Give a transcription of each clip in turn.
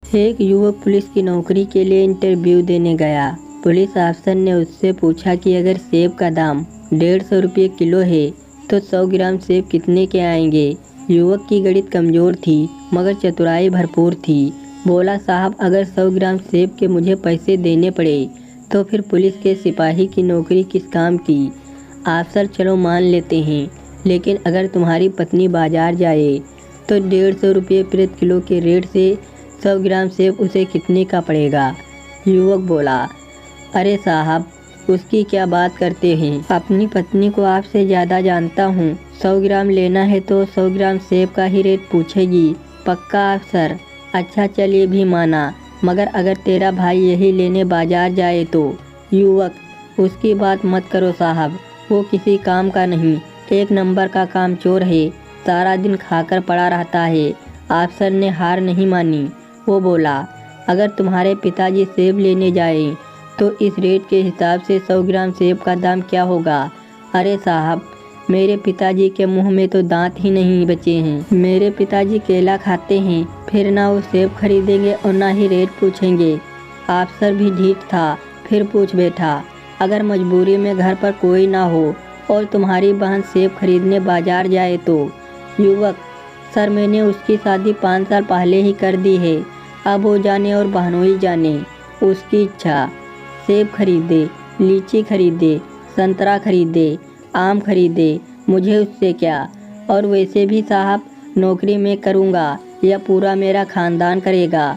एक युवक पुलिस की नौकरी के लिए इंटरव्यू देने गया। पुलिस अफसर ने उससे पूछा कि अगर सेब का दाम 150 रुपये किलो है तो 100 ग्राम सेब कितने के आएंगे। युवक की गणित कमज़ोर थी मगर चतुराई भरपूर थी। बोला, साहब अगर 100 ग्राम सेब के मुझे पैसे देने पड़े तो फिर पुलिस के सिपाही की नौकरी किस काम की। अफसर, चलो मान लेते हैं, लेकिन अगर तुम्हारी पत्नी बाजार जाए तो 150 रुपये प्रति किलो के रेट से 100 ग्राम सेब उसे कितने का पड़ेगा। युवक बोला, अरे साहब उसकी क्या बात करते हैं, अपनी पत्नी को आपसे ज़्यादा जानता हूँ। 100 ग्राम लेना है तो 100 ग्राम सेब का ही रेट पूछेगी। पक्का अफसर? अच्छा चल ये भी माना, मगर अगर तेरा भाई यही लेने बाजार जाए तो। युवक, उसकी बात मत करो साहब, वो किसी काम का नहीं, एक नंबर का कामचोर है, सारा दिन खाकर पड़ा रहता है। अफसर ने हार नहीं मानी। वो बोला, अगर तुम्हारे पिताजी सेब लेने जाएं तो इस रेट के हिसाब से 100 ग्राम सेब का दाम क्या होगा। अरे साहब, मेरे पिताजी के मुंह में तो दांत ही नहीं बचे हैं। मेरे पिताजी केला खाते हैं, फिर ना वो सेब खरीदेंगे और ना ही रेट पूछेंगे। अफसर भी ढीठ था, फिर पूछ बैठा, अगर मजबूरी में घर पर कोई ना हो और तुम्हारी बहन सेब खरीदने बाजार जाए तो। युवक, सर मैंने उसकी शादी 5 साल पहले ही कर दी है, अब वो जाने और बहनोई जाने, उसकी इच्छा। सेब खरीदे, लीची खरीदे, संतरा खरीदे, आम खरीदे, मुझे उससे क्या। और वैसे भी साहब नौकरी मैं करूँगा या पूरा मेरा खानदान करेगा।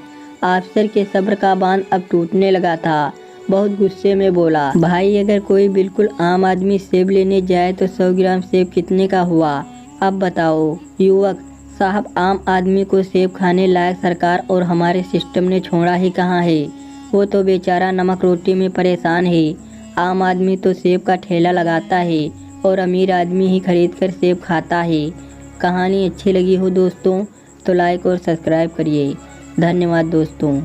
अफसर के सब्र का बांध अब टूटने लगा था। बहुत गुस्से में बोला, भाई अगर कोई बिल्कुल आम आदमी सेब लेने जाए तो 100 ग्राम सेब कितने का हुआ, अब बताओ। युवक, साहब आम आदमी को सेब खाने लायक सरकार और हमारे सिस्टम ने छोड़ा ही कहाँ है। वो तो बेचारा नमक रोटी में परेशान है। आम आदमी तो सेब का ठेला लगाता है और अमीर आदमी ही खरीद कर सेब खाता है। कहानी अच्छी लगी हो दोस्तों तो लाइक और सब्सक्राइब करिए। धन्यवाद दोस्तों।